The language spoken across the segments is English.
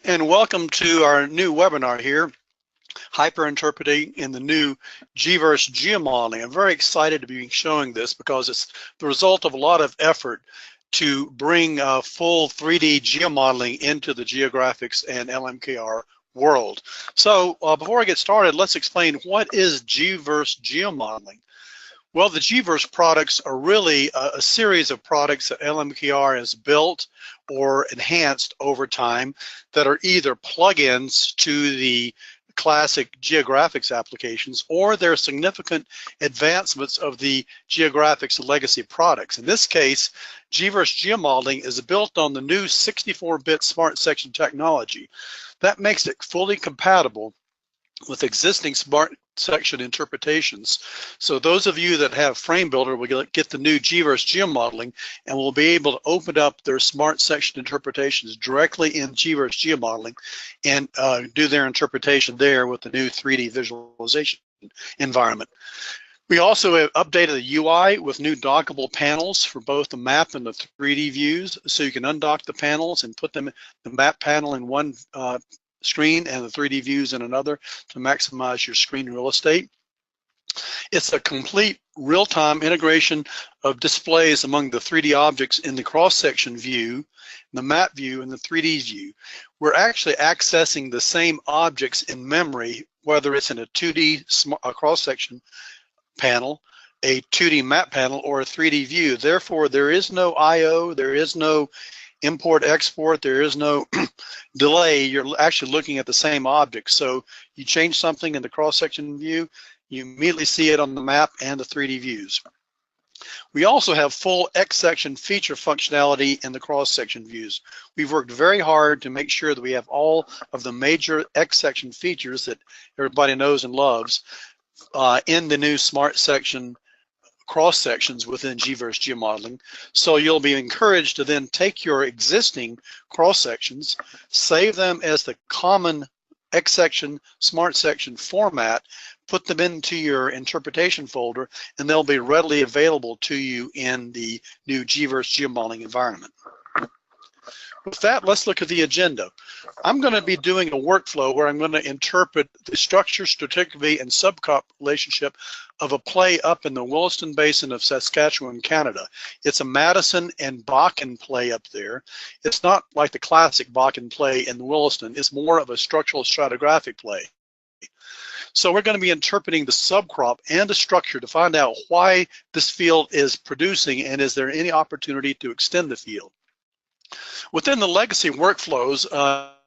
And welcome to our new webinar here, Hyperinterpreting in the new GVERSE Geomodeling. I'm very excited to be showing this because it's the result of a lot of effort to bring full 3D geomodeling into the GeoGraphix and LMKR world. So before I get started, let's explain what is GVERSE Geomodeling. Well, the GVERSE products are really a series of products that LMKR has built or enhanced over time that are either plugins to the classic GeoGraphix applications, or they're significant advancements of the GeoGraphix legacy products. In this case, GVERSE Geomodeling is built on the new 64-bit smart section technology. That makes it fully compatible with existing smart section interpretations. So those of you that have Frame Builder will get the new GVERSE Geomodeling and will be able to open up their smart section interpretations directly in GVERSE Geomodeling and do their interpretation there with the new 3D visualization environment. We also have updated the UI with new dockable panels for both the map and the 3D views, so you can undock the panels and put them, the map panel in one screen and the 3D views in another to maximize your screen real estate. It's a complete real-time integration of displays among the 3D objects in the cross-section view, the map view, and the 3D view. We're actually accessing the same objects in memory, whether it's in a 2D cross-section panel, a 2D map panel, or a 3D view. Therefore, there is no I/O, there is no import export, there is no delay. You're actually looking at the same object. So you change something in the cross-section view, you immediately see it on the map and the 3D views. We also have full X-section feature functionality in the cross-section views. We've worked very hard to make sure that we have all of the major X-section features that everybody knows and loves in the new smart section cross sections within GVERSE Geomodeling. So you'll be encouraged to then take your existing cross sections, save them as the common X section, smart section format, put them into your interpretation folder, and they'll be readily available to you in the new GVERSE Geomodeling environment. With that, let's look at the agenda. I'm going to be doing a workflow where I'm going to interpret the structure, stratigraphy, and subcrop relationship of a play up in the Williston Basin of Saskatchewan, Canada. It's a Madison and Bakken play up there. It's not like the classic Bakken play in the Williston. It's more of a structural stratigraphic play. So we're going to be interpreting the subcrop and the structure to find out why this field is producing and is there any opportunity to extend the field. Within the legacy workflows,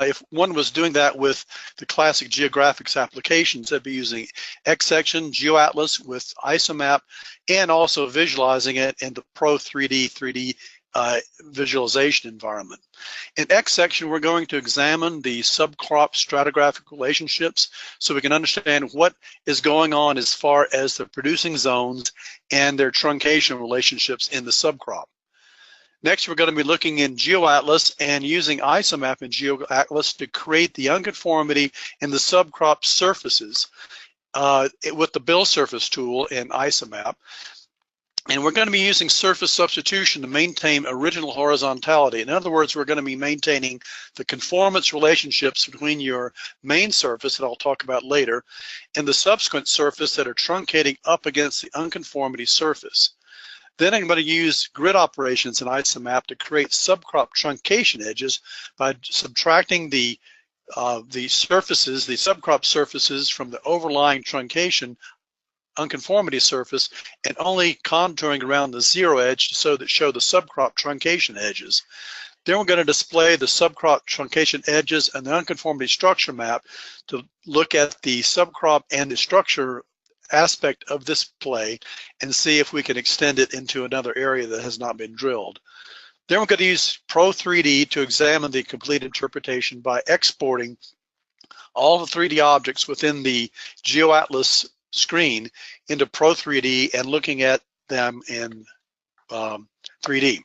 if one was doing that with the classic GeoGraphix applications, they'd be using X-section, GeoAtlas with ISOMAP, and also visualizing it in the Pro 3D visualization environment. In X-section, we're going to examine the subcrop stratigraphic relationships so we can understand what is going on as far as the producing zones and their truncation relationships in the subcrop. Next, we're going to be looking in GeoAtlas and using ISOMAP in GeoAtlas to create the unconformity in the subcrop surfaces with the build surface tool in ISOMAP. And we're going to be using surface substitution to maintain original horizontality. In other words, we're going to be maintaining the conformance relationships between your main surface, that I'll talk about later, and the subsequent surface that are truncating up against the unconformity surface. Then I'm going to use grid operations in ISOMAP to create subcrop truncation edges by subtracting the surfaces, the subcrop surfaces from the overlying truncation unconformity surface and only contouring around the zero edge so that show the subcrop truncation edges. Then we're going to display the subcrop truncation edges and the unconformity structure map to look at the subcrop and the structure aspect of this play and see if we can extend it into another area that has not been drilled. Then we're going to use Pro 3D to examine the complete interpretation by exporting all the 3D objects within the GeoAtlas screen into Pro 3D and looking at them in 3D.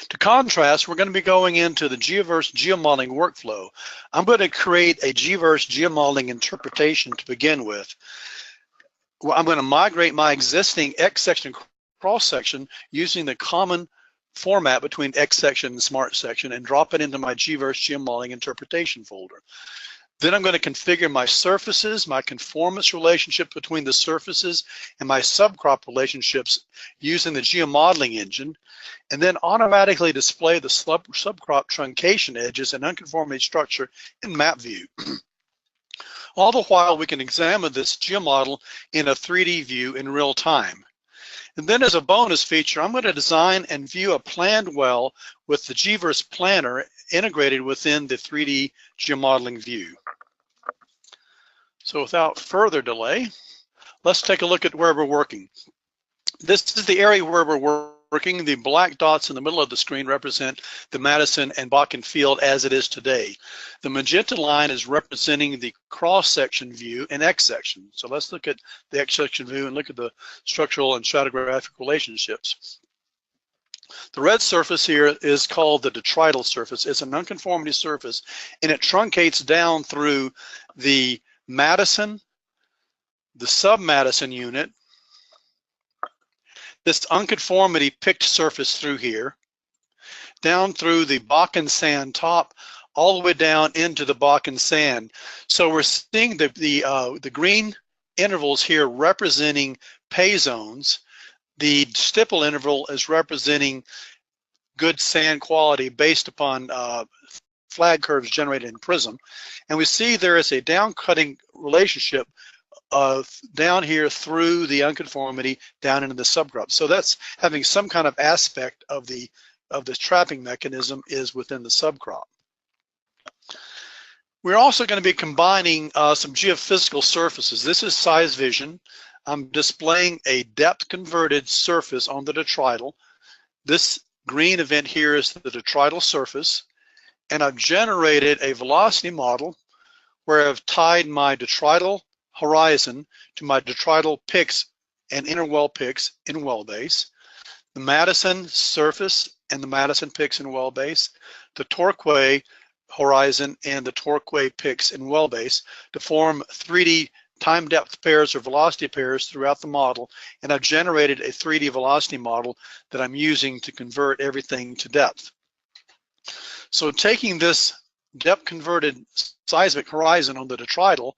To contrast, we're going to be going into the GVERSE Geomodeling workflow. I'm going to create a GVERSE Geomodeling interpretation to begin with. Well, I'm going to migrate my existing X-section cross-section using the common format between X section and Smart section and drop it into my GVERSE Geomodeling interpretation folder. Then I'm going to configure my surfaces, my conformance relationship between the surfaces, and my subcrop relationships using the geomodeling engine, and then automatically display the subcrop truncation edges and unconformity structure in map view. All the while we can examine this geomodel in a 3D view in real time. And then as a bonus feature, I'm going to design and view a planned well with the GVERSE planner integrated within the 3D geomodeling view. So without further delay, let's take a look at where we're working. This is the area where we're working. The black dots in the middle of the screen represent the Madison and Bakken field as it is today. The magenta line is representing the cross-section view in X section. So let's look at the X section view and look at the structural and stratigraphic relationships. The red surface here is called the detrital surface. It's an unconformity surface, and it truncates down through the Madison, the sub-Madison unit, this unconformity picked surface through here, down through the Bakken sand top, all the way down into the Bakken sand. So we're seeing the green intervals here representing pay zones. The stipple interval is representing good sand quality based upon flag curves generated in Prism. And we see there is a down-cutting relationship down here through the unconformity down into the subcrop. So that's having some kind of aspect of the trapping mechanism is within the subcrop. We're also going to be combining some geophysical surfaces. This is size vision. I'm displaying a depth converted surface on the detrital. This green event here is the detrital surface, and I've generated a velocity model where I've tied my detrital horizon to my detrital picks and inner well picks in well base, the Madison surface and the Madison picks in well base, the Torquay horizon and the Torquay picks in well base to form 3D time depth pairs or velocity pairs throughout the model, and I've generated a 3D velocity model that I'm using to convert everything to depth. So taking this depth converted seismic horizon on the detrital,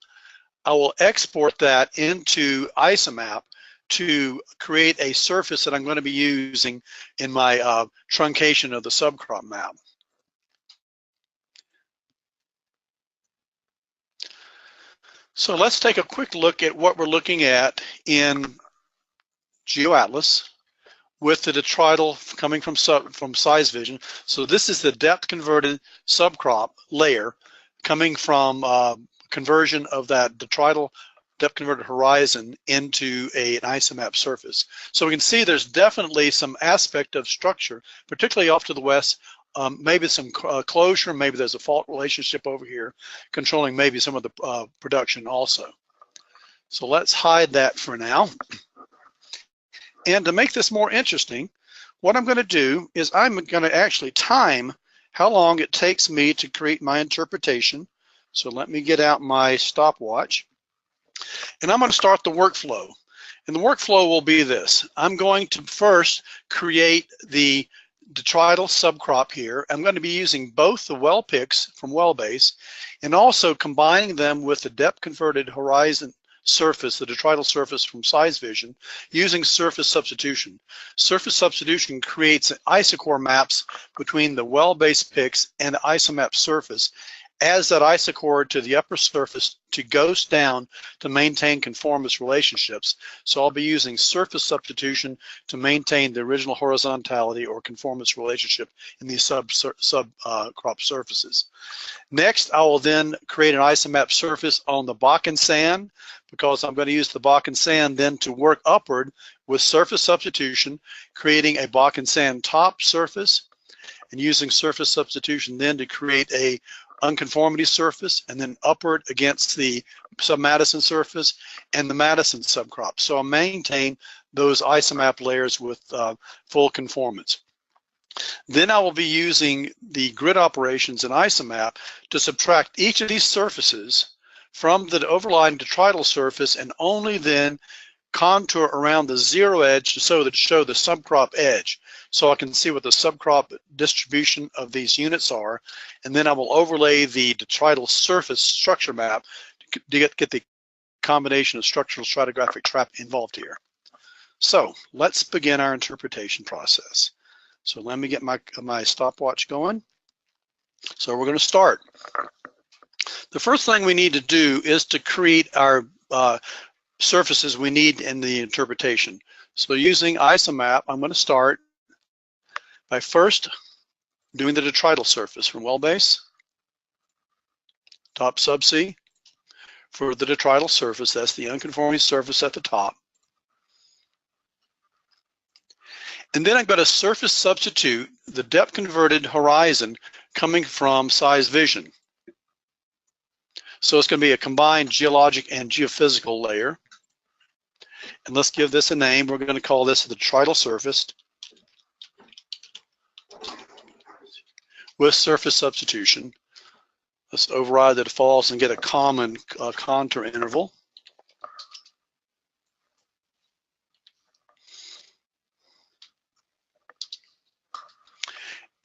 I will export that into ISOMAP to create a surface that I'm going to be using in my truncation of the subcrop map. So let's take a quick look at what we're looking at in GeoAtlas with the detrital coming from size vision. So this is the depth converted subcrop layer coming from conversion of that detrital depth converted horizon into an ISOMAP surface. So we can see there's definitely some aspect of structure, particularly off to the west. Maybe some closure, maybe there's a fault relationship over here controlling maybe some of the production also. So let's hide that for now. And to make this more interesting, what I'm going to do is I'm going to actually time how long it takes me to create my interpretation. So let me get out my stopwatch, and I'm going to start the workflow. And the workflow will be this. I'm going to first create the detrital subcrop here. I'm going to be using both the well picks from well base and also combining them with the depth converted horizon surface, the detrital surface from size vision, using surface substitution. Surface substitution creates isochord maps between the well base picks and the isomap surface, adds that isochord to the upper surface to ghost down to maintain conformance relationships. So I'll be using surface substitution to maintain the original horizontality or conformance relationship in these subcrop surfaces. Next, I will then create an isomap surface on the Bakken sand, because I'm going to use the Bakken sand then to work upward with surface substitution, creating a Bakken sand top surface, and using surface substitution then to create a unconformity surface, and then upward against the sub-Madison surface and the Madison subcrop. So I'll maintain those isomap layers with full conformance. Then I will be using the grid operations in isomap to subtract each of these surfaces from the overlying detrital surface, and only then contour around the zero edge to show the subcrop edge. so I can see what the subcrop distribution of these units are, and then I will overlay the detrital surface structure map to get the combination of structural stratigraphic trap involved here. So let's begin our interpretation process. So let me get my stopwatch going. So we're going to start. The first thing we need to do is to create our surfaces we need in the interpretation. So using isomap, I'm going to start by first doing the detrital surface from well base, top subsea. For the detrital surface, that's the unconformity surface at the top. And then I'm going to surface substitute the depth converted horizon coming from size vision. So it's going to be a combined geologic and geophysical layer. And let's give this a name. We're going to call this the detrital surface with surface substitution. Let's override the defaults and get a common contour interval.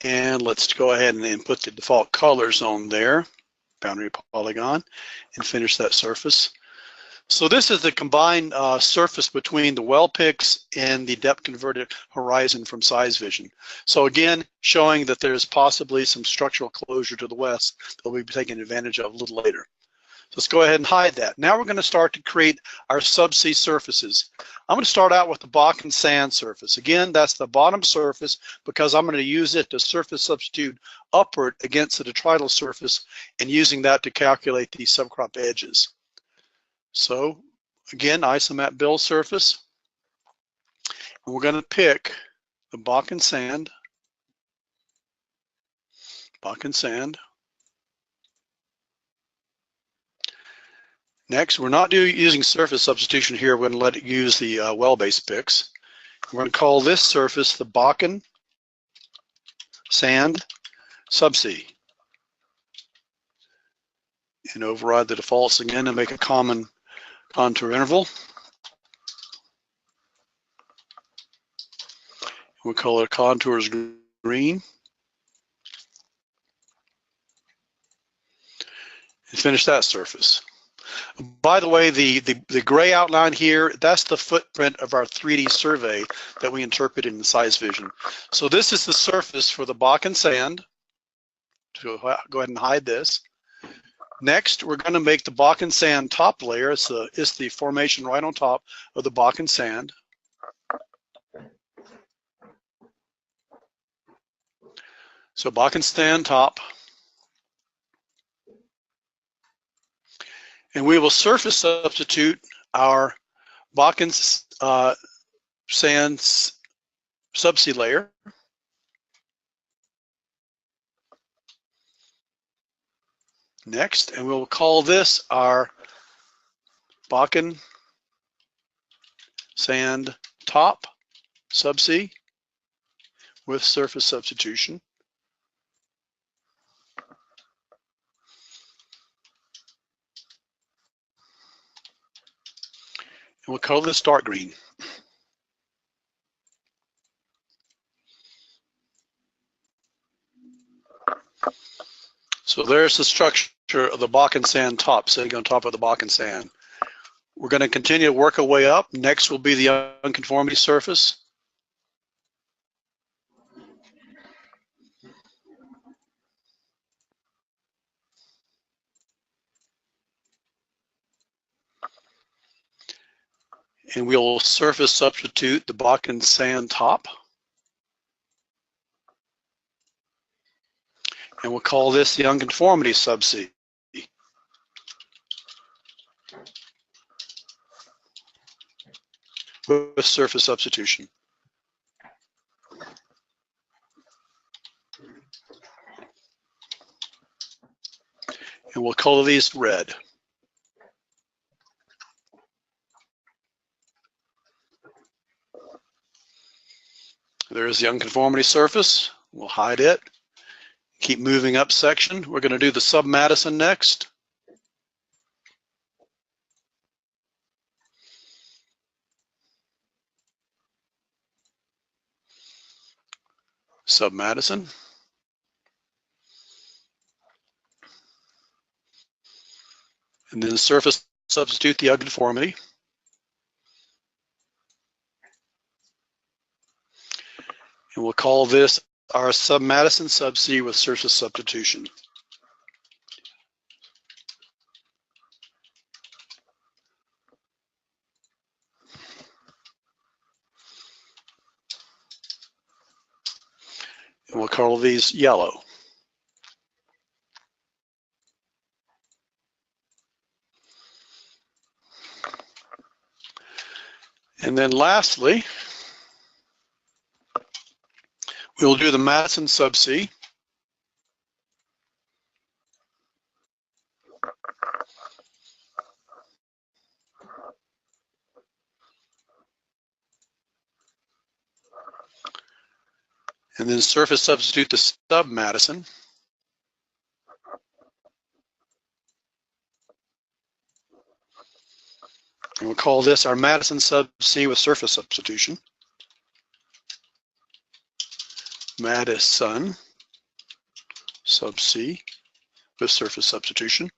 And let's go ahead and input the default colors on there, boundary polygon, and finish that surface. So this is the combined surface between the well picks and the depth converted horizon from size vision. So again, showing that there's possibly some structural closure to the west that we'll be taking advantage of a little later. So let's go ahead and hide that. Now we're going to start to create our subsea surfaces. I'm going to start out with the Bakken sand surface. Again, that's the bottom surface because I'm going to use it to surface substitute upward against the detrital surface and using that to calculate the subcrop edges. So again, isomap build surface. And we're going to pick the Bakken sand. Next, we're not using surface substitution here. We're going to let it use the well-based picks. We're going to call this surface the Bakken sand subsea. And override the defaults again and make a common contour interval. We'll call it contours green. And finish that surface. By the way, the gray outline here, that's the footprint of our 3D survey that we interpreted in size vision. So this is the surface for the Bakken sand. So go ahead and hide this. Next, we're going to make the Bakken sand top layer. It's the formation right on top of the Bakken sand. So Bakken sand top. And we will surface substitute our Bakken sand subsea layer. Next, and we'll call this our Bakken sand top subsea with surface substitution. And we'll call this dark green. So there's the structure of the Bakken sand top sitting on top of the Bakken sand. We're going to continue to work our way up. Next will be the unconformity surface. And we'll surface substitute the Bakken sand top. And we'll call this the unconformity subsea. With surface substitution. And we'll color these red. There's the unconformity surface. We'll hide it. Keep moving up section. We're going to do the sub-Madison next. Sub-Madison. And then surface substitute the unconformity. And we'll call this our Sub-Madison sub-C with surface substitution. And we'll call these yellow. And then lastly, we'll do the Madison sub-C. And then surface substitute the Sub-Madison. And we'll call this our Madison sub-C with surface substitution. Madison sub-C with surface substitution.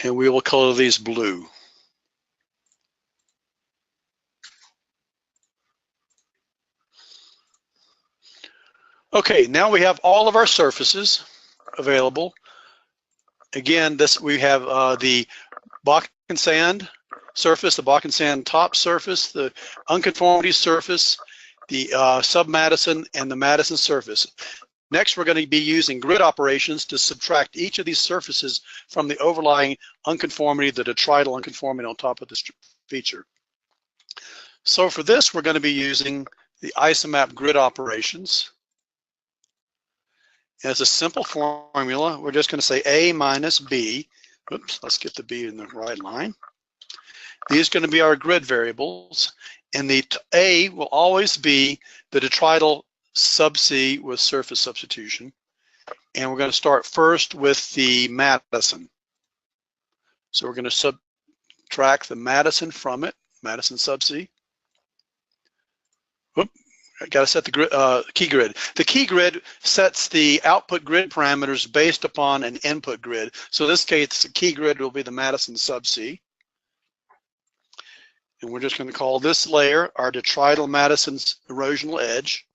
And we will color these blue. Okay, now we have all of our surfaces available. Again, we have the Bakken sand surface, the Bakken sand top surface, the unconformity surface, the Sub-Madison, and the Madison surface. Next, we're going to be using grid operations to subtract each of these surfaces from the overlying unconformity, the detrital unconformity on top of this feature. So for this, we're going to be using the isomap grid operations. As a simple formula, we're just going to say A minus B. Oops, let's get the B in the right line. These are going to be our grid variables, and the A will always be the detrital sub-C with surface substitution. And we're going to start first with the Madison. So we're going to subtract the Madison from it, Madison sub-C. Whoop. I got to set the key grid. The key grid sets the output grid parameters based upon an input grid. So in this case, the key grid will be the Madison sub-C. And we're just going to call this layer our detrital Madison's erosional edge.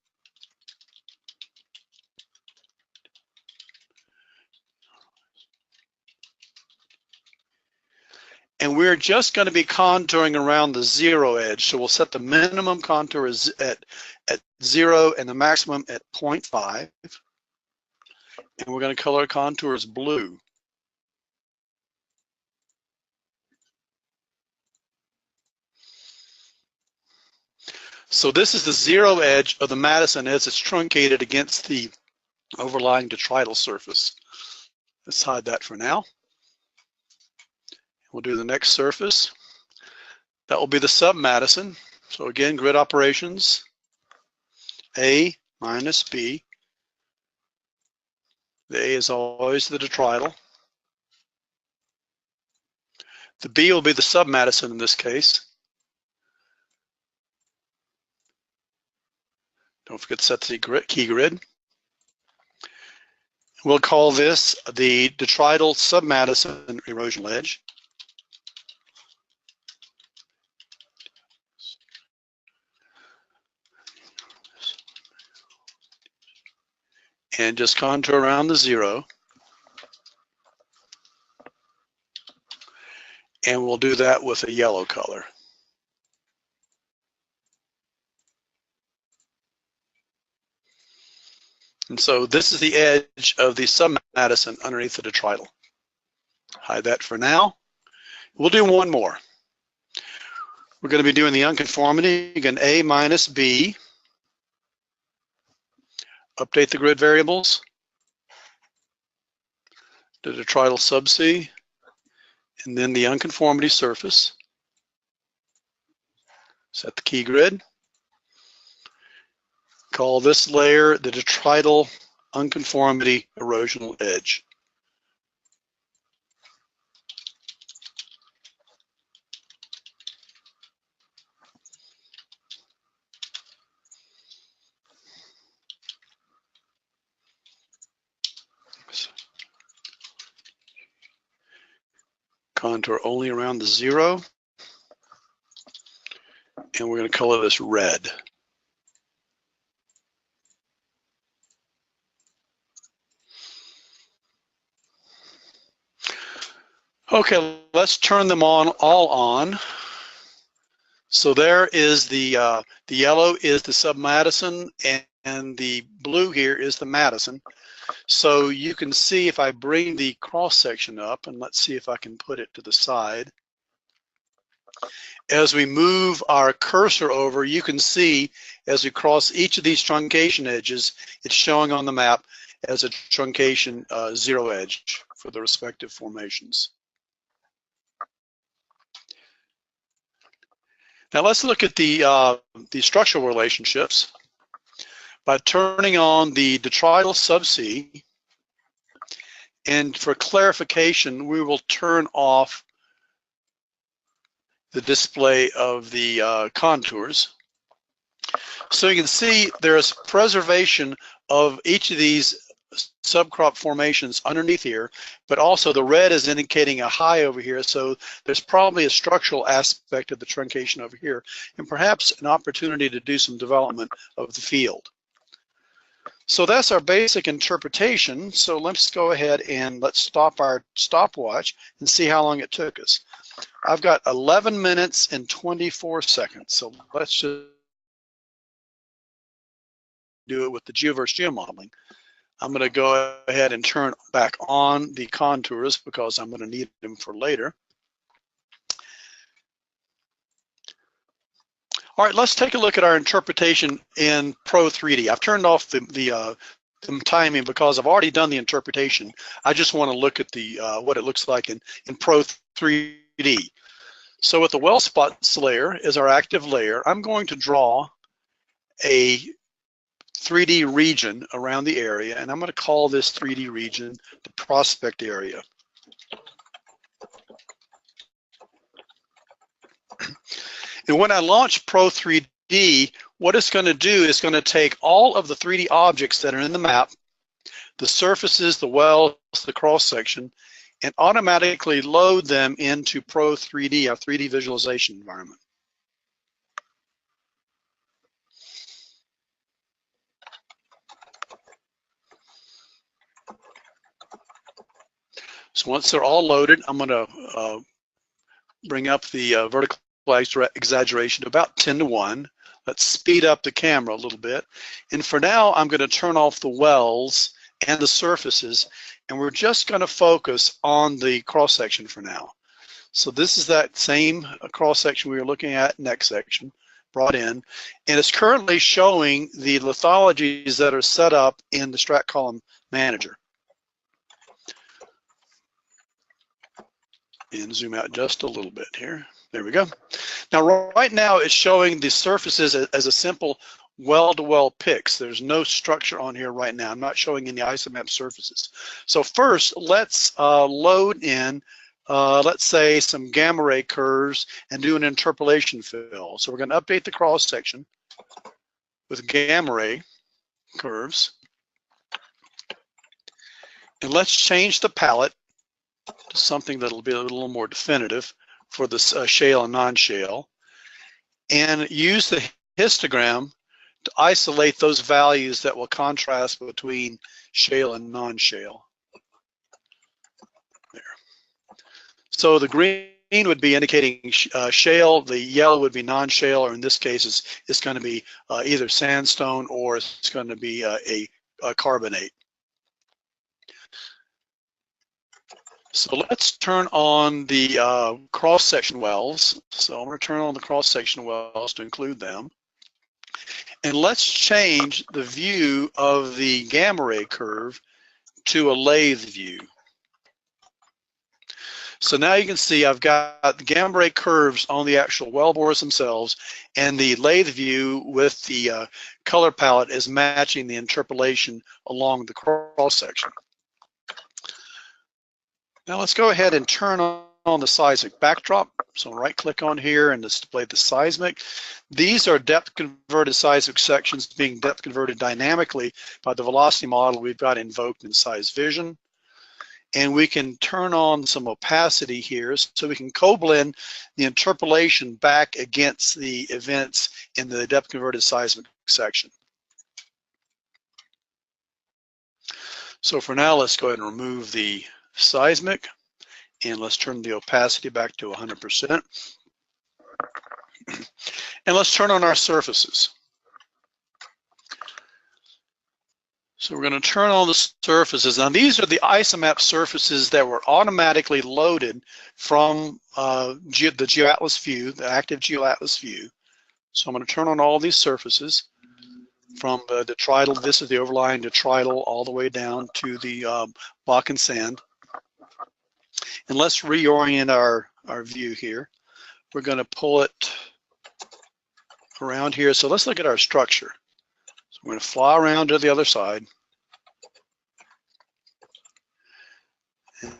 And we're just going to be contouring around the zero edge. So we'll set the minimum contour at 0 and the maximum at 0.5. And we're going to color contours blue. So this is the zero edge of the Madison as it's truncated against the overlying detrital surface. Let's hide that for now. We'll do the next surface. That will be the Sub-Madison. So again, grid operations, A minus B. The A is always the detrital. The B will be the Sub-Madison in this case. Don't forget to set the key grid. We'll call this the detrital Sub-Madison erosional edge. And just contour around the zero. And we'll do that with a yellow color. And so this is the edge of the Sub-Madison underneath the detrital. Hide that for now. We'll do one more. We're going to be doing the unconformity. Again, A minus B. Update the grid variables, the detrital sub-C, and then the unconformity surface. Set the key grid. Call this layer the detrital unconformity erosional edge. contour only around the 0. And we're going to color this red. Okay, let's turn them all on. So there is the yellow is the Sub-Madison, and the blue here is the Madison. So you can see if I bring the cross section up, and let's see if I can put it to the side. As we move our cursor over, you can see as we cross each of these truncation edges, it's showing on the map as a truncation 0 edge for the respective formations. Now let's look at the structural relationships by turning on the detrital subsea. And for clarification, we will turn off the display of the contours. So you can see there's preservation of each of these subcrop formations underneath here, but also the red is indicating a high over here, so there's probably a structural aspect of the truncation over here, and perhaps an opportunity to do some development of the field. So that's our basic interpretation. So let's go ahead and let's stop our stopwatch and see how long it took us. I've got 11 minutes and 24 seconds, so let's just do it with the GeoVERSE Geomodeling. I'm going to go ahead and turn back on the contours because I'm going to need them for later. All right, let's take a look at our interpretation in Pro 3D. I've turned off the timing because I've already done the interpretation. I just want to look at the what it looks like in Pro 3D. So with the well spots layer as our active layer, I'm going to draw a 3D region around the area, and I'm going to call this 3D region the prospect area. And when I launch Pro 3D, what it's going to do is going to take all of the 3D objects that are in the map, the surfaces, the wells, the cross section, and automatically load them into Pro 3D, our 3D visualization environment. So once they're all loaded, I'm going to bring up the vertical exaggeration to about 10:1. Let's speed up the camera a little bit. And for now, I'm going to turn off the wells and the surfaces, and we're just going to focus on the cross section for now. So this is that same cross section we were looking at, next section, brought in, and it's currently showing the lithologies that are set up in the Strat Column Manager. And zoom out just a little bit here. There we go. Now, right now it's showing the surfaces as a simple well-to-well pics. There's no structure on here right now. I'm not showing any isomap surfaces. So first, let's load in, let's say, some gamma ray curves and do an interpolation fill. So we're going to update the cross section with gamma ray curves. And let's change the palette to something that'll be a little more definitive for the shale and non-shale, and use the histogram to isolate those values that will contrast between shale and non-shale. There. So the green would be indicating shale, the yellow would be non-shale, or in this case it's going to be either sandstone or it's going to be a carbonate. So let's turn on the cross-section wells. So I'm going to turn on the cross-section wells to include them. And let's change the view of the gamma ray curve to a lathe view. So now you can see I've got the gamma ray curves on the actual well bores themselves, and the lathe view with the color palette is matching the interpolation along the cross-section. Now let's go ahead and turn on the seismic backdrop. So right click on here and display the seismic. These are depth converted seismic sections being depth converted dynamically by the velocity model we've got invoked in Size Vision. and we can turn on some opacity here so we can co-blend the interpolation back against the events in the depth converted seismic section. So for now, let's go ahead and remove the seismic, and let's turn the opacity back to 100%. And let's turn on our surfaces. So we're going to turn on the surfaces. Now these are the isomap surfaces that were automatically loaded from the GeoAtlas view, the active GeoAtlas view. So I'm going to turn on all these surfaces from the detrital. This is the overlying detrital all the way down to the Bakken sand. And let's reorient our view here. We're going to pull it around here. So let's look at our structure. So we're going to fly around to the other side.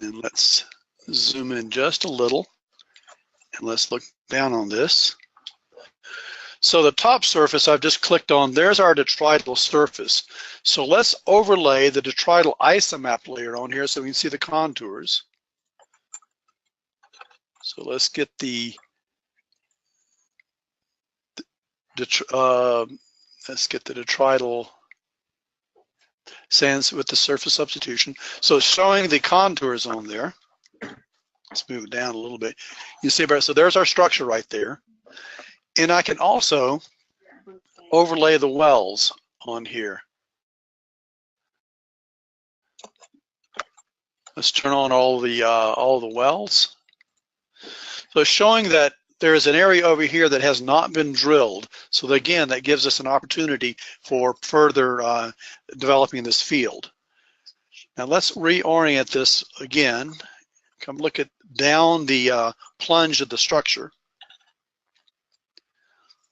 And let's zoom in just a little. And let's look down on this. So the top surface I've just clicked on, there's our detrital surface. So let's overlay the detrital isomap layer on here so we can see the contours. So let's get the detrital sands with the surface substitution. So it's showing the contours on there. Let's move it down a little bit. You see, so there's our structure right there. And I can also overlay the wells on here. Let's turn on all the wells. So it's showing that there is an area over here that has not been drilled. So again, that gives us an opportunity for further developing this field. Now let's reorient this again. Come look at down the plunge of the structure.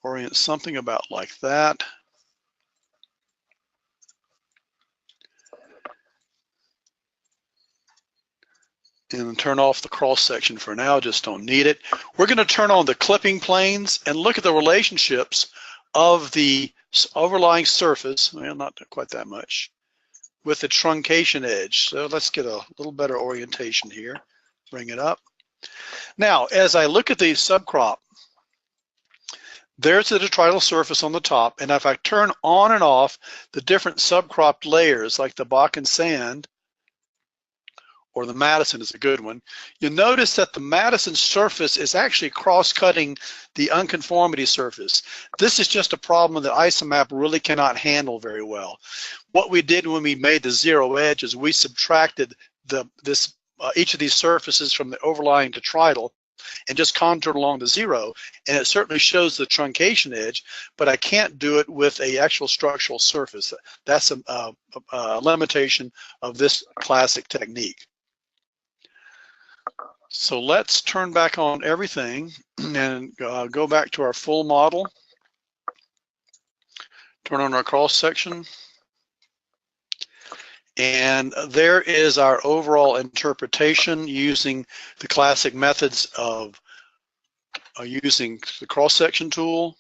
Orient something about like that. And turn off the cross section for now, just don't need it. We're going to turn on the clipping planes and look at the relationships of the overlying surface, well, not quite that much, with the truncation edge. So let's get a little better orientation here. Bring it up. Now, as I look at the subcrop, there's the detrital surface on the top, and if I turn on and off the different subcropped layers, like the Bakken sand, or the Madison is a good one, you'll notice that the Madison surface is actually cross-cutting the unconformity surface. This is just a problem that isomap really cannot handle very well. What we did when we made the zero edge is we subtracted each of these surfaces from the overlying detrital and just contoured along the zero, and it certainly shows the truncation edge, but I can't do it with an actual structural surface. That's a limitation of this classic technique. So let's turn back on everything and go back to our full model. Turn on our cross section. And there is our overall interpretation using the classic methods of using the cross section tool,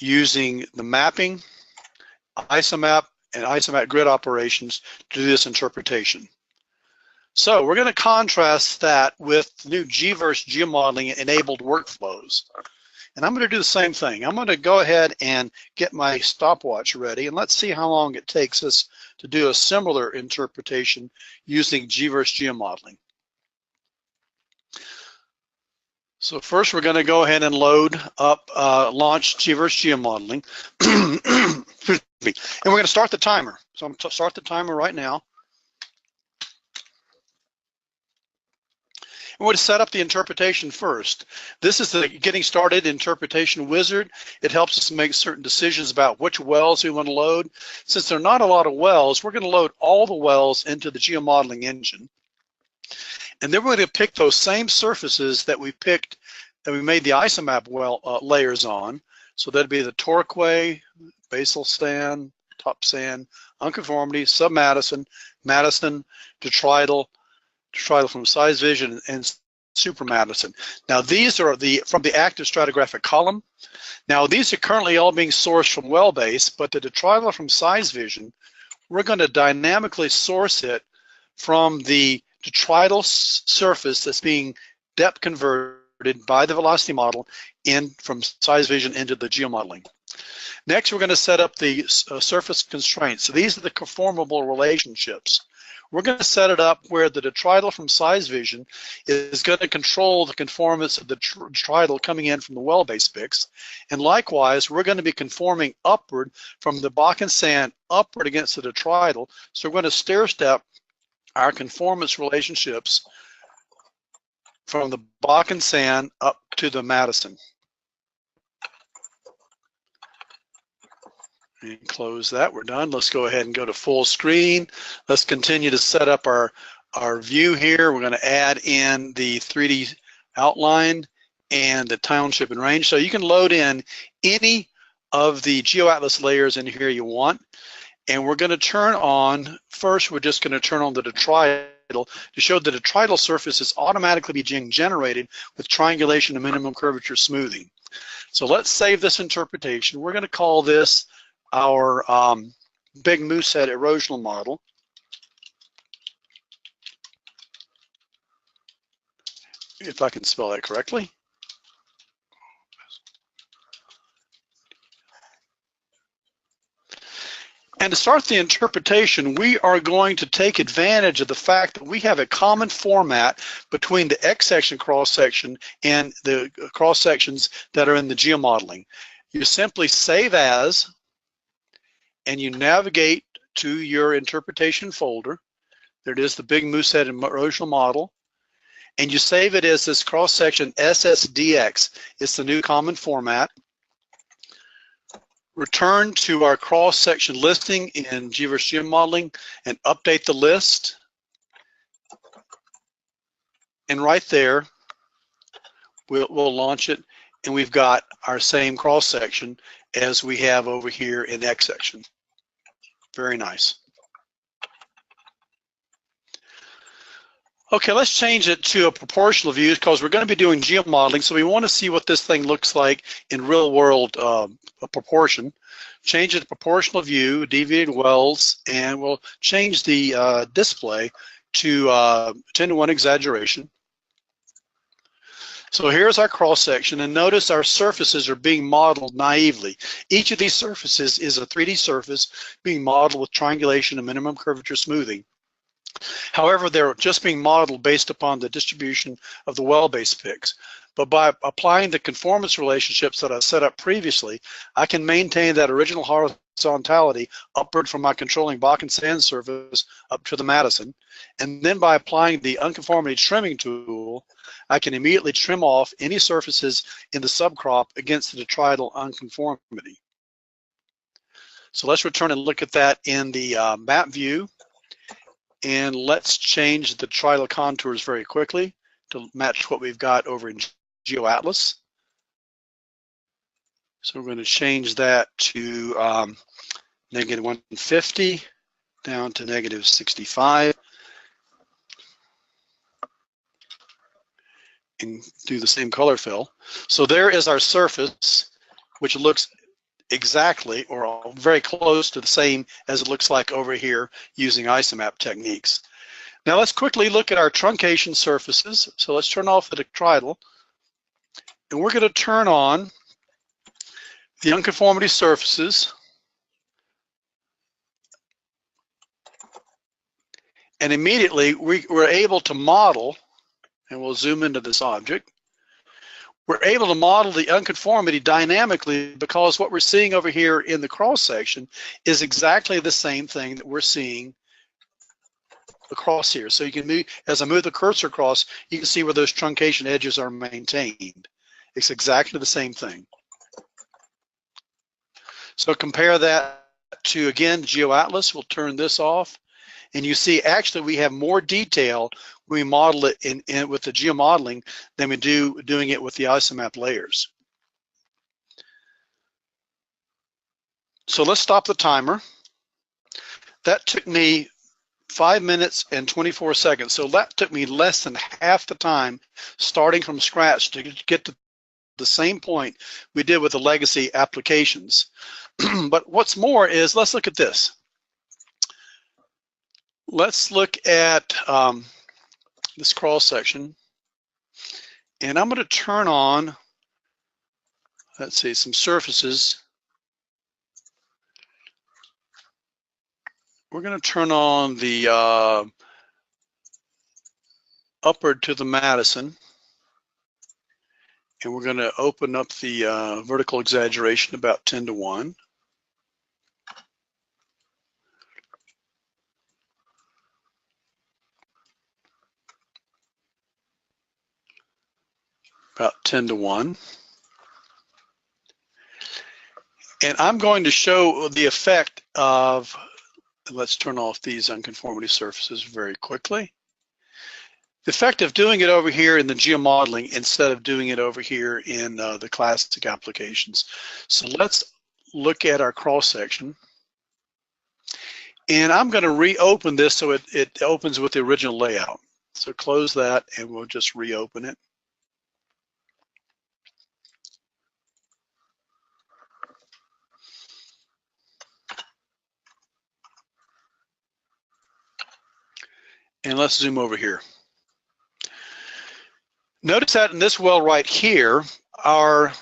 using the mapping, isomap, and isomap grid operations to do this interpretation. So we're going to contrast that with new GVERSE Geomodeling enabled workflows. And I'm going to do the same thing. I'm going to go ahead and get my stopwatch ready, and let's see how long it takes us to do a similar interpretation using GVERSE Geomodeling. So first we're going to go ahead and load up, launch GVERSE Geomodeling. And we're going to start the timer. So I'm going to start the timer right now. And we're going to set up the interpretation first. This is the getting started interpretation wizard. It helps us make certain decisions about which wells we want to load. Since there are not a lot of wells, we're going to load all the wells into the geomodeling engine. And then we're going to pick those same surfaces that we picked, that we made the isomap well layers on. So that'd be the Torquay, basal sand, top sand, unconformity, sub-Madison, Madison, detrital from size vision, and super Madison. Now these are from the active stratigraphic column. Now these are currently all being sourced from well base, but the detrital from size vision, we're going to dynamically source it from the detrital surface that's being depth converted by the velocity model in from size vision into the geomodeling. Next, we're going to set up the surface constraints. So these are the conformable relationships. We're going to set it up where the detrital from size vision is going to control the conformance of the detrital coming in from the well-based pix. And likewise, we're going to be conforming upward from the Bakken sand upward against the detrital. So we're going to stair-step our conformance relationships from the Bakken sand up to the Madison. And close that, we're done. Let's go ahead and go to full screen. Let's continue to set up our view here. We're gonna add in the 3D outline and the township and range. So you can load in any of the GeoAtlas layers in here you want. And we're gonna turn on, first we're just gonna turn on the detrital to show the detrital surface is automatically being generated with triangulation and minimum curvature smoothing. So let's save this interpretation. We're gonna call this our big moosehead erosional model. If I can spell that correctly. And to start the interpretation, we are going to take advantage of the fact that we have a common format between the X-section cross-section and the cross-sections that are in the geomodeling. You simply save as, and you navigate to your interpretation folder. There it is, the big moosehead erosional model. And you save it as this cross-section SSDX. It's the new common format. Return to our cross-section listing in GVERSE Geomodeling and update the list. And right there, we'll launch it. And we've got our same cross-section as we have over here in X-section. Very nice. Okay, let's change it to a proportional view because we're going to be doing geomodeling, so we want to see what this thing looks like in real world proportion. Change it to proportional view, deviated wells, and we'll change the display to 10:1 exaggeration. So here's our cross-section, and notice our surfaces are being modeled naively. Each of these surfaces is a 3D surface being modeled with triangulation and minimum curvature smoothing. However, they're just being modeled based upon the distribution of the well-based pix. But by applying the conformance relationships that I set up previously, I can maintain that original horizontality upward from my controlling Bakken sand surface up to the Madison. And then by applying the unconformity trimming tool, I can immediately trim off any surfaces in the subcrop against the detrital unconformity. So let's return and look at that in the map view. And let's change the detrital contours very quickly to match what we've got over in GeoAtlas. So we're going to change that to -150 down to -65. And do the same color fill. So there is our surface, which looks exactly or very close to the same as it looks like over here using isomap techniques. Now let's quickly look at our truncation surfaces. So let's turn off the detrital, and we're going to turn on the unconformity surfaces. And immediately we're able to model, and we'll zoom into this object. We're able to model the unconformity dynamically because what we're seeing over here in the cross-section is exactly the same thing that we're seeing across here. So you can move, as I move the cursor across, you can see where those truncation edges are maintained. It's exactly the same thing. So compare that to, again, GeoAtlas. We'll turn this off. And you see, actually, we have more detail when we model it in with the geomodeling than we do doing it with the isomap layers. So let's stop the timer. That took me 5 minutes and 24 seconds. So that took me less than half the time starting from scratch to get to the same point we did with the legacy applications. But what's more is, let's look at this. let's look at this cross section, and I'm going to turn on, let's see, some surfaces. We're going to turn on the upward to the Madison, and we're going to open up the vertical exaggeration about 10:1. About 10:1. And I'm going to show the effect of, let's turn off these unconformity surfaces very quickly. The effect of doing it over here in the geomodeling instead of doing it over here in the classic applications. So let's look at our cross section. And I'm going to reopen this so it opens with the original layout. So close that and we'll just reopen it. And let's zoom over here. Notice that in this well right here, our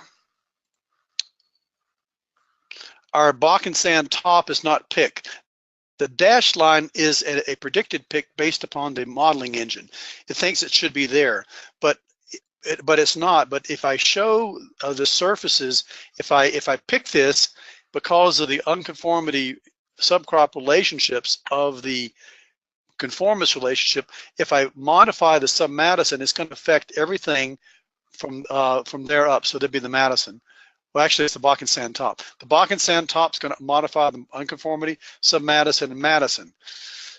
Bakken sand top is not picked. The dashed line is a predicted pick based upon the modeling engine. It thinks it should be there, but it's not. But if I show the surfaces, if I pick this because of the unconformity subcrop relationships of the conformance relationship, if I modify the sub-Madison, it's going to affect everything from there up. So there'd be the Madison. Well, actually, it's the Bakken sand top. The Bakken sand top is going to modify the unconformity, sub-Madison, and Madison.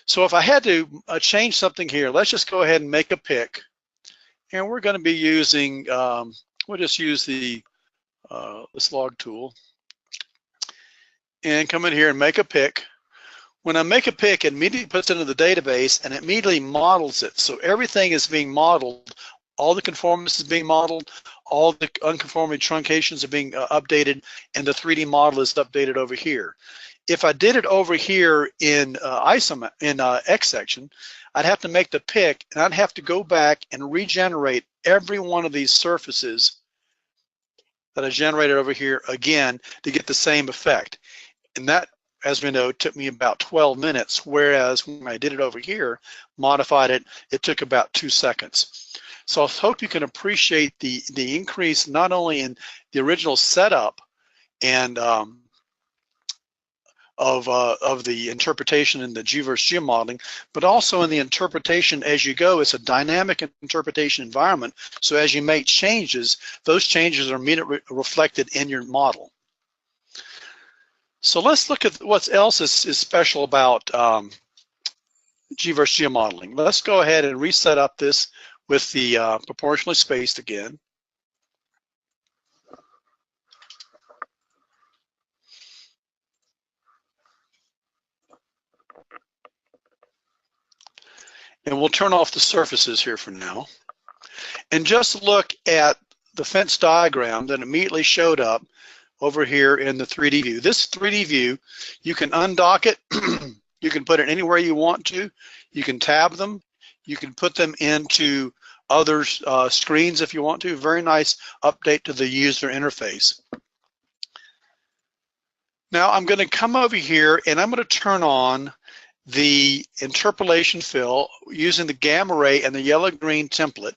So if I had to change something here, let's just go ahead and make a pick. And we're going to be using, we'll just use the this log tool. And come in here and make a pick. When I make a pick, it immediately puts it into the database and it immediately models it. So everything is being modeled. All the conformance is being modeled. All the unconformity truncations are being updated, and the 3D model is updated over here. If I did it over here in X section, I'd have to make the pick, and I'd have to go back and regenerate every one of these surfaces that I generated over here again to get the same effect. And that, as we know, took me about 12 minutes, whereas when I did it over here, modified it, it took about 2 seconds. So I hope you can appreciate the increase not only in the original setup and of the interpretation in the GVERSE geomodeling, but also in the interpretation as you go. It's a dynamic interpretation environment. So as you make changes, those changes are immediately reflected in your model. So let's look at what else is special about GVERSE geomodeling. Let's go ahead and reset up this with the proportionally spaced again. And we'll turn off the surfaces here for now. And just look at the fence diagram that immediately showed up over here in the 3D view. This 3D view, you can undock it. You can put it anywhere you want to. You can tab them. You can put them into other screens if you want to. Very nice update to the user interface. Now I'm going to come over here and I'm going to turn on the interpolation fill using the gamma ray and the yellow-green template.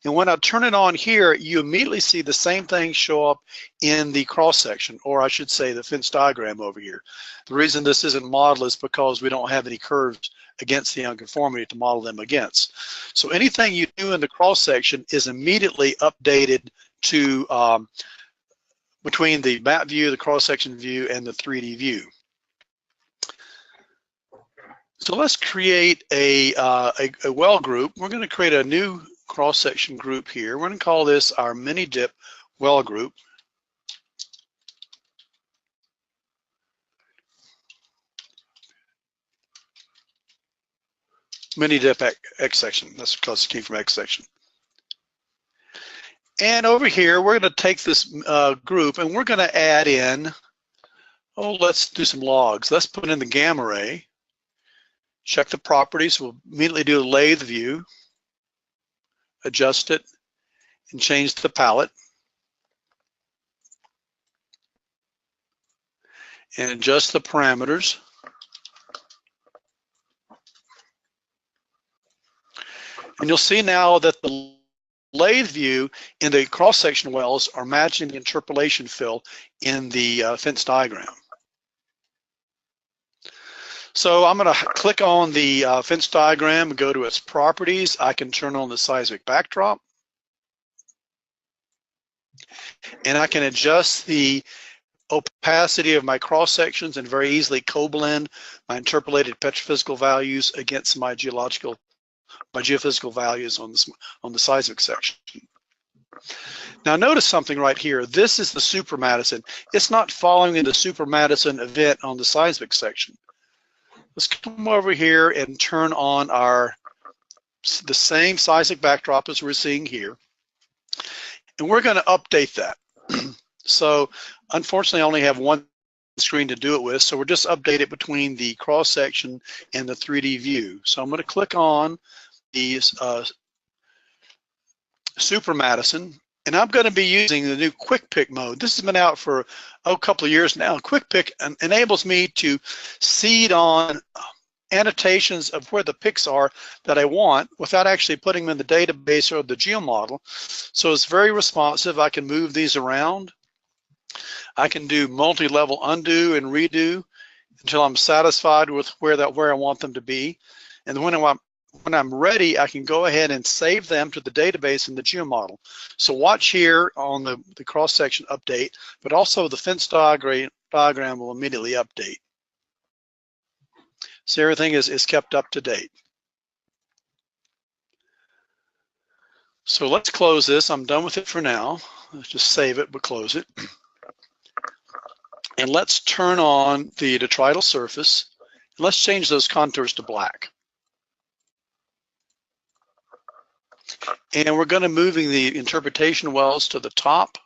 And when I turn it on here, you immediately see the same thing show up in the cross section, or I should say the fence diagram over here. The reason this isn't modeled is because we don't have any curves against the unconformity to model them against. So anything you do in the cross section is immediately updated to between the map view, the cross section view, and the 3D view. So let's create a well group. We're going to create a new cross-section group here. We're going to call this our mini dip well group. Mini dip X section. That's because it came from X section. And over here, we're going to take this group and we're going to add in, oh, let's do some logs. Let's put in the gamma ray, check the properties. We'll immediately do a lathe view, adjust it, and change the palette. And adjust the parameters. And you'll see now that the lathe view in the cross-section wells are matching the interpolation fill in the fence diagram. So I'm going to click on the fence diagram and go to its properties. I can turn on the seismic backdrop. And I can adjust the opacity of my cross sections and very easily co-blend my interpolated petrophysical values against my geophysical values on the seismic section. Now notice something right here. This is the Super Madison. It's not following in the Super Madison event on the seismic section. Let's come over here and turn on the same seismic backdrop as we're seeing here. And we're going to update that. So unfortunately I only have one screen to do it with, so we're just update it between the cross section and the 3D view. So I'm going to click on the Super Madison, and I'm going to be using the new Quick Pick mode. This has been out for a couple of years now. Quick Pick enables me to seed on annotations of where the picks are that I want without actually putting them in the database or the geomodel. So it's very responsive. I can move these around. I can do multi-level undo and redo until I'm satisfied with where I want them to be. And when I'm ready, I can go ahead and save them to the database in the geomodel. So watch here on the cross-section update, but also the fence diagram will immediately update. So everything is kept up to date. So let's close this. I'm done with it for now. Let's just save it, but close it. And let's turn on the detrital surface. And let's change those contours to black. And we're going to moving the interpretation wells to the top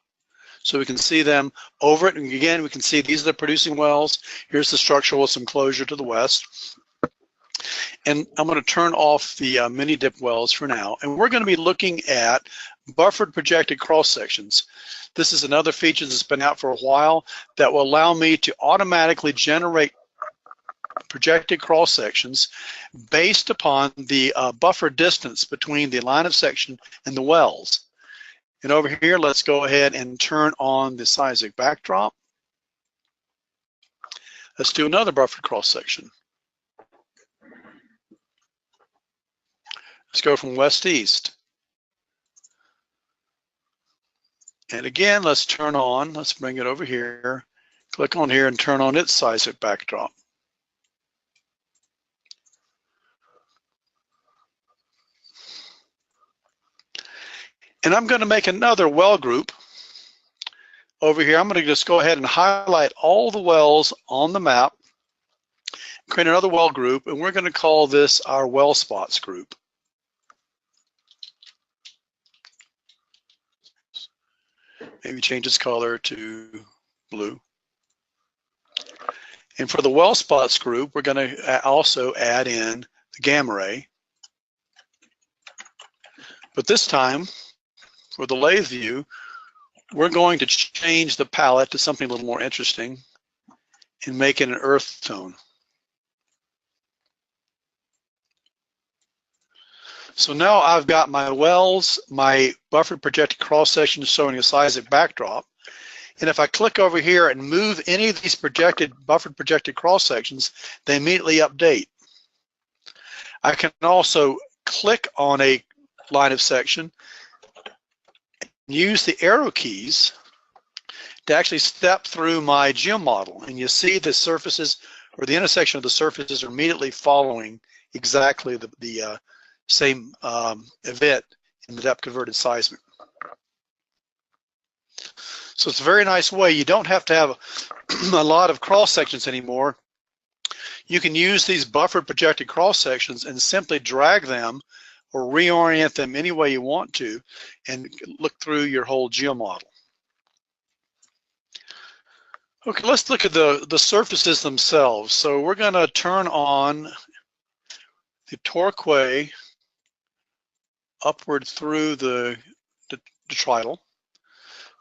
so we can see them over it. And again, we can see these are the producing wells. Here's the structure with some closure to the west. And I'm going to turn off the mini dip wells for now. And we're going to be looking at buffered projected cross sections. This is another feature that's been out for a while that will allow me to automatically generate projected cross sections based upon the buffer distance between the line of section and the wells. And over here, let's go ahead and turn on the seismic backdrop. Let's do another buffered cross section. Let's go from west to east. And again, let's turn on, let's bring it over here, click on here and turn on its seismic backdrop. And I'm going to make another well group over here. I'm going to just go ahead and highlight all the wells on the map, create another well group, and we're going to call this our well spots group. Maybe change its color to blue. And for the well spots group, we're going to also add in the gamma ray. But this time, for the lathe view, we're going to change the palette to something a little more interesting and make it an earth tone. So now I've got my wells, my buffered projected cross sections showing a seismic backdrop. And if I click over here and move any of these buffered projected cross sections, they immediately update. I can also click on a line of section, use the arrow keys to actually step through my geomodel. And you see the surfaces or the intersection of the surfaces are immediately following exactly the same event in the depth converted seismic. So it's a very nice way. You don't have to have a lot of cross sections anymore. You can use these buffered projected cross sections and simply drag them or reorient them any way you want to and look through your whole geomodel. Okay, let's look at the surfaces themselves. So we're going to turn on the torquay upward through the detrital.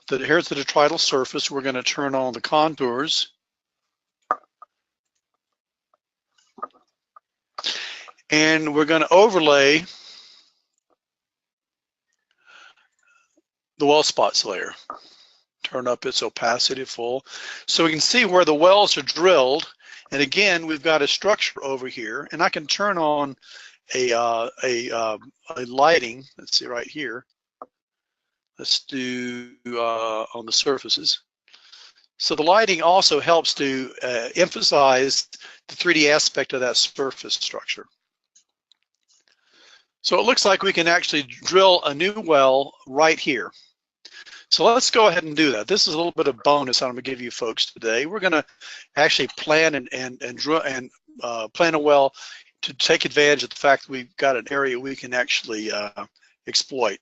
Here's the detrital surface. We're going to turn on the contours. And we're going to overlay the well spots layer. Turn up its opacity full so we can see where the wells are drilled. And again, we've got a structure over here, and I can turn on a lighting. Let's see right here. Let's do on the surfaces. So the lighting also helps to emphasize the 3D aspect of that surface structure. So it looks like we can actually drill a new well right here. So let's go ahead and do that. This is a little bit of bonus I'm going to give you folks today. We're going to actually plan and drill and plan a well to take advantage of the fact that we've got an area we can actually exploit.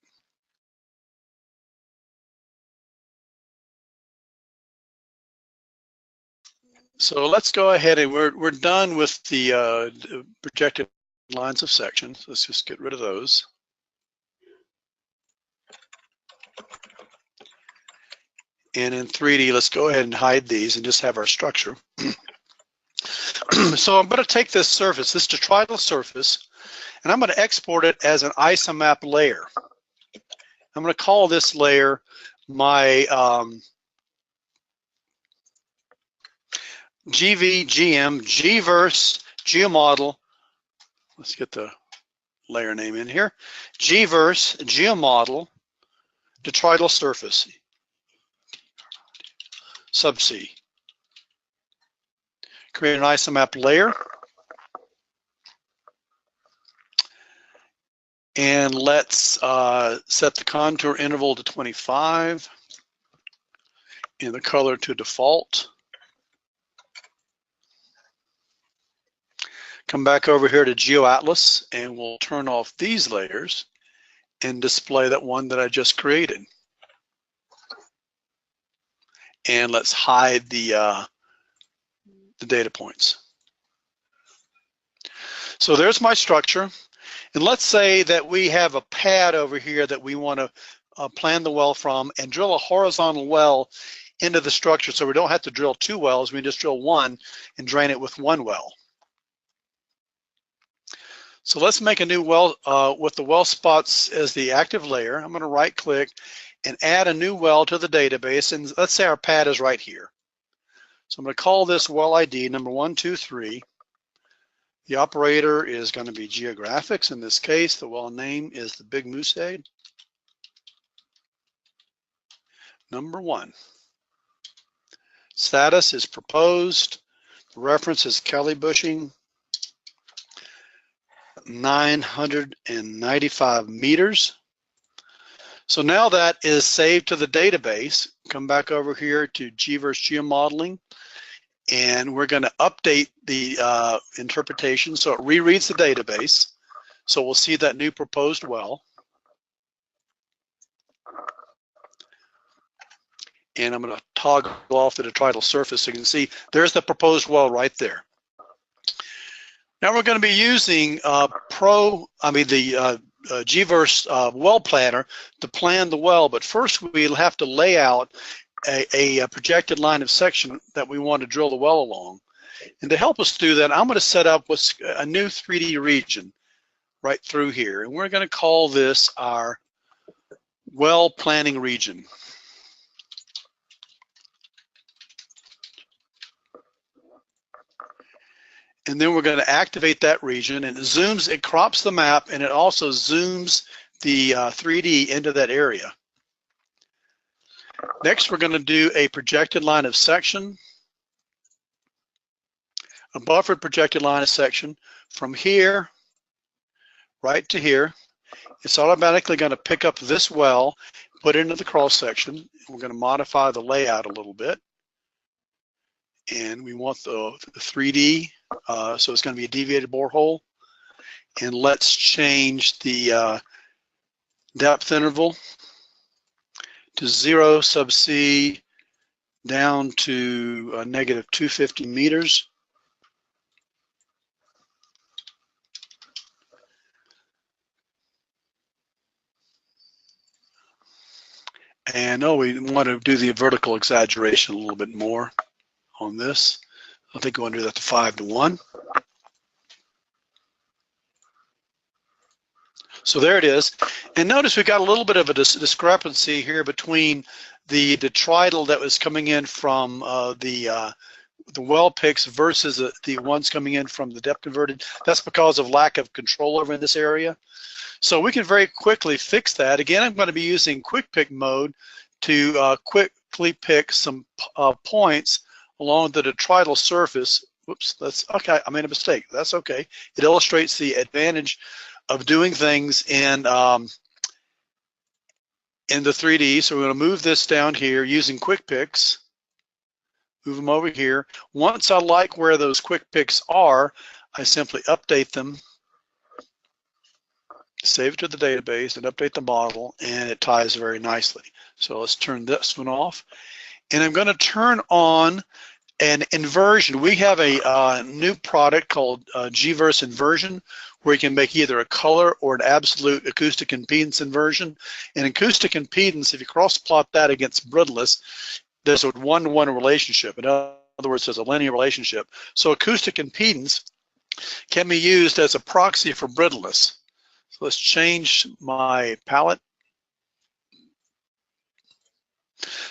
So let's go ahead and we're done with the projected lines of sections. Let's just get rid of those. And in 3D, let's go ahead and hide these and just have our structure. So I'm going to take this surface, this detrital surface, and I'm going to export it as an isomap layer. I'm going to call this layer my GVERSE Geomodel. Let's get the layer name in here. GVERSE Geomodel Detrital Surface, subsea. Create an isomap layer. And let's set the contour interval to 25 and the color to default. Come back over here to GeoAtlas and we'll turn off these layers and display that one that I just created. And let's hide the data points. So there's my structure. And let's say that we have a pad over here that we want to plan the well from and drill a horizontal well into the structure so we don't have to drill two wells, we just drill one and drain it with one well. So let's make a new well with the well spots as the active layer. I'm going to right click and add a new well to the database, and let's say our pad is right here. So I'm going to call this well ID number 123. The operator is going to be GeoGraphix. In this case, the well name is the Big Moose Head. Number 1. Status is proposed. The reference is Kelly Bushing. 995 meters. So now that is saved to the database. Come back over here to GVERSE Geomodeling, and we're going to update the interpretation so it rereads the database. So we'll see that new proposed well. And I'm going to toggle off the detrital surface so you can see there's the proposed well right there. Now we're going to be using GVERSE well planner to plan the well, but first we'll have to lay out a projected line of section that we want to drill the well along. And to help us do that, I'm going to set up what's a new 3D region right through here, and we're going to call this our well planning region. And then we're going to activate that region, and it crops the map, and it also zooms the 3D into that area. Next, we're going to do a projected line of section, a buffered projected line of section from here right to here. It's automatically going to pick up this well, put it into the cross section. We're going to modify the layout a little bit. And we want the 3D, so it's going to be a deviated borehole. And let's change the depth interval to 0 subsea down to -250 meters. And we want to do the vertical exaggeration a little bit more on this. I think we want to do that to 5:1. So there it is. And notice we got a little bit of a discrepancy here between the detrital that was coming in from the well picks versus the ones coming in from the depth converted. That's because of lack of control over in this area. So we can very quickly fix that. Again, I'm going to be using quick pick mode to quickly pick some points along the detrital surface. Whoops, that's okay. I made a mistake. That's okay. It illustrates the advantage of doing things in the 3D. So we're going to move this down here using quick picks. Move them over here. Once I like where those quick picks are, I simply update them, save it to the database, and update the model, and it ties very nicely. So let's turn this one off. And I'm going to turn on an inversion. We have a new product called GVERSE Inversion, where you can make either a color or an absolute acoustic impedance inversion. And acoustic impedance, if you cross plot that against brittleness, there's a 1-to-1 relationship. In other words, there's a linear relationship. So acoustic impedance can be used as a proxy for brittleness. So let's change my palette.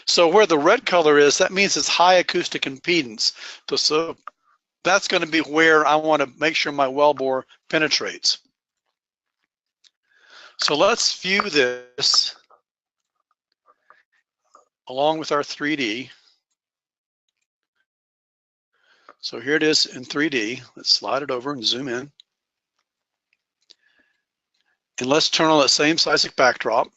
So where the red color is, that means it's high acoustic impedance. So that's going to be where I want to make sure my wellbore penetrates. So let's view this along with our 3D. So here it is in 3D. Let's slide it over and zoom in. And let's turn on that same seismic backdrop.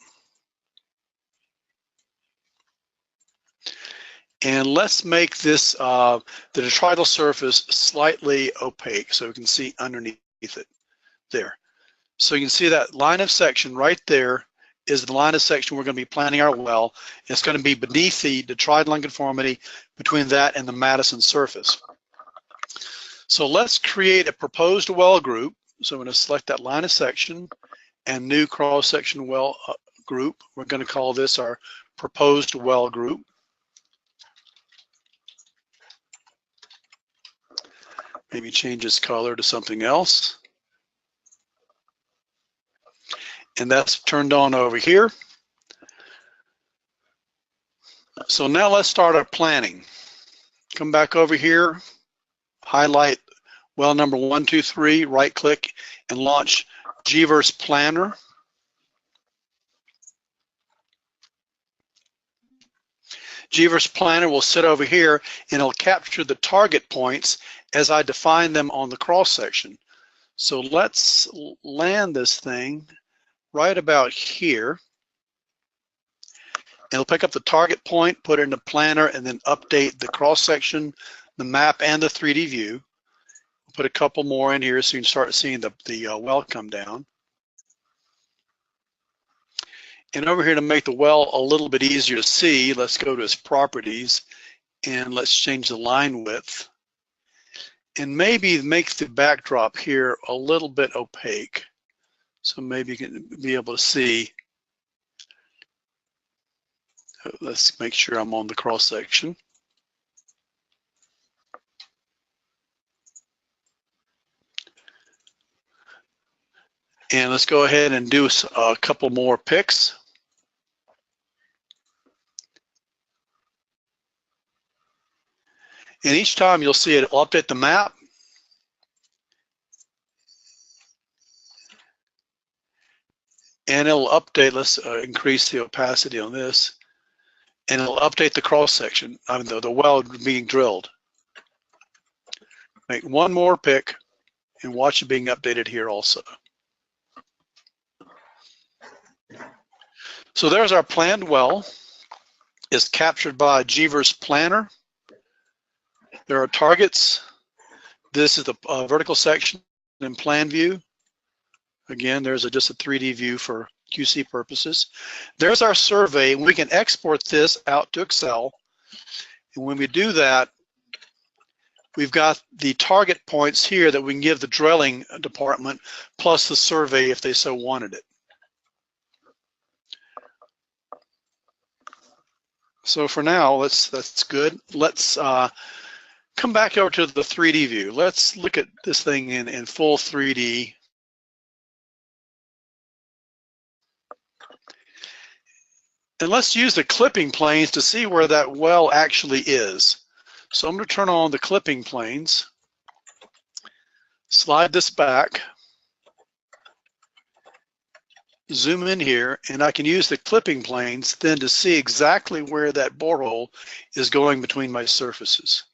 And let's make this, the detrital surface slightly opaque so we can see underneath it there. So you can see that line of section right there is the line of section we're going to be planning our well. It's going to be beneath the detrital unconformity between that and the Madison surface. So let's create a proposed well group. So I'm going to select that line of section and new cross-section well group. We're going to call this our proposed well group. Maybe change its color to something else. And that's turned on over here. So now let's start our planning. Come back over here, highlight well number 1, 2, 3, right click and launch GVERSE Planner. GVERSE Planner will sit over here and it'll capture the target points as I define them on the cross section. So let's land this thing right about here. It'll pick up the target point, put it in the planner, and then update the cross section, the map, and the 3D view. Put a couple more in here so you can start seeing the well come down. And over here to make the well a little bit easier to see, let's go to its properties and let's change the line width. And maybe make the backdrop here a little bit opaque. So maybe you can be able to see. Let's make sure I'm on the cross section. And let's go ahead and do a couple more picks. And each time you'll see it will update the map. And it'll update, let's increase the opacity on this. And it'll update the cross section, I mean the well being drilled. Make one more pick and watch it being updated here also. So there's our planned well. It's captured by GVERSE Planner. There are targets. This is the vertical section in plan view. Again, there's just a 3D view for QC purposes. There's our survey. We can export this out to Excel. And when we do that, we've got the target points here that we can give the drilling department plus the survey if they so wanted it. So for now, that's good. Let's come back over to the 3D view. Let's look at this thing in full 3D. And let's use the clipping planes to see where that well actually is. So I'm going to turn on the clipping planes, slide this back, zoom in here, and I can use the clipping planes then to see exactly where that borehole is going between my surfaces.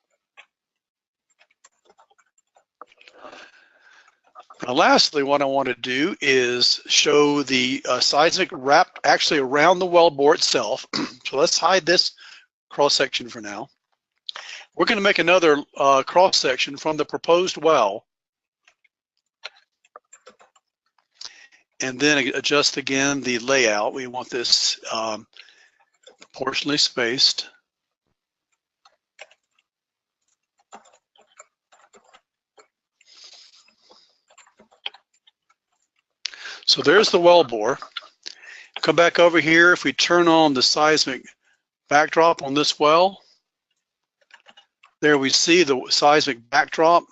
Now, lastly, what I want to do is show the seismic wrapped actually around the wellbore itself. So let's hide this cross section for now. We're going to make another cross section from the proposed well, and then adjust again the layout. We want this proportionally spaced. So there's the wellbore. Come back over here. If we turn on the seismic backdrop on this well, there we see the seismic backdrop.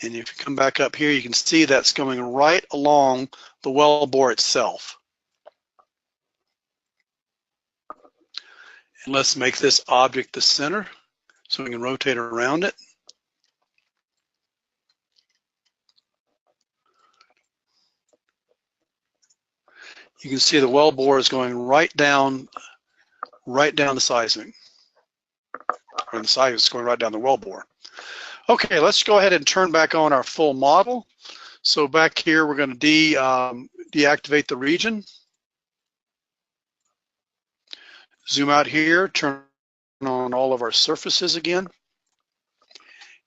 And if you come back up here, you can see that's going right along the wellbore itself. And let's make this object the center so we can rotate around it. You can see the wellbore is going right down the seismic. Or the seismic is going right down the wellbore. Okay, let's go ahead and turn back on our full model. So back here, we're going to deactivate the region. Zoom out here, turn on all of our surfaces again,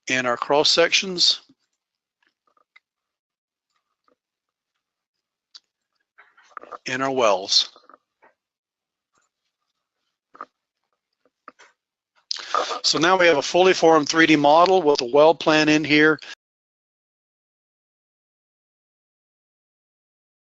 and our cross sections. And our wells. So now we have a fully formed 3D model with a well plan in here.